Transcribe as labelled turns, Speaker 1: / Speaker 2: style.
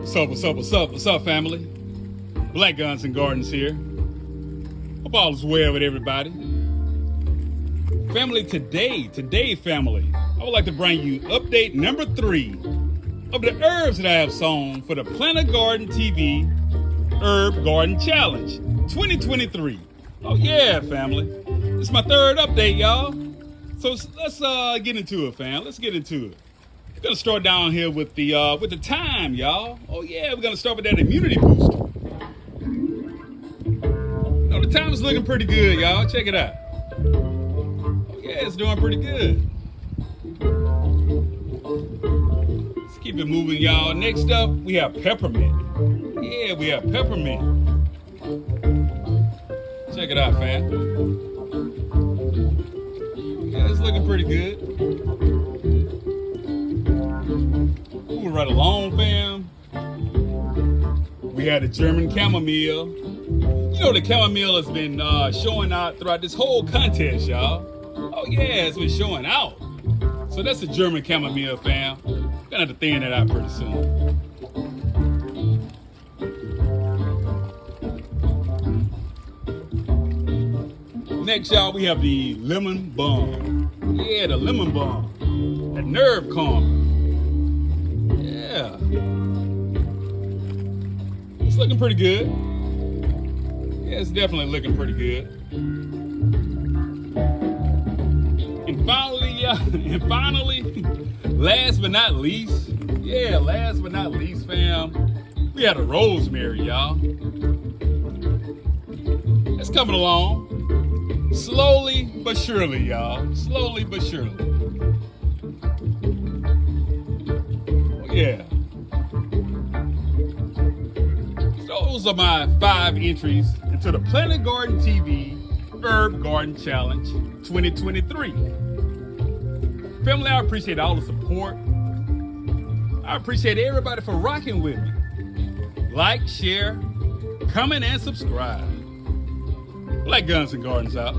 Speaker 1: What's up, family? Black Guns and Gardens here. Hope all is well with everybody. Family, today, family, I would like to bring you update number 3 of the herbs that I have sown for the Planet Garden TV Herb Garden Challenge 2023. Oh yeah, family. This is my 3rd update, y'all. So let's get into it, fam. Let's get into it. We're gonna start down here with the thyme, y'all. Oh yeah, we're gonna start with that immunity booster. The thyme is looking pretty good, y'all. Check it out. Oh yeah, it's doing pretty good. Let's keep it moving, y'all. Next up, we have peppermint. Yeah, we have peppermint. Check it out, fam. Yeah, it's looking pretty good. Moving right along, fam. We had the German chamomile. You know, the chamomile has been showing out throughout this whole contest, y'all. Oh yeah, it's been showing out. So that's the German chamomile, fam. Gonna have to thin that out pretty soon. Next, y'all, we have the lemon balm. Yeah, the lemon balm. That nerve calmer. Yeah. It's looking pretty good. Yeah, it's definitely looking pretty good. And finally, last but not least, fam, we had a rosemary, y'all. It's coming along. Slowly but surely, y'all. Slowly but surely. Oh, yeah. Those are my 5 entries into the Planet Garden TV Herb Garden Challenge 2023. Family, I appreciate all the support. I appreciate everybody for rocking with me. Like, share, comment, and subscribe. Black Guns and Gardens out.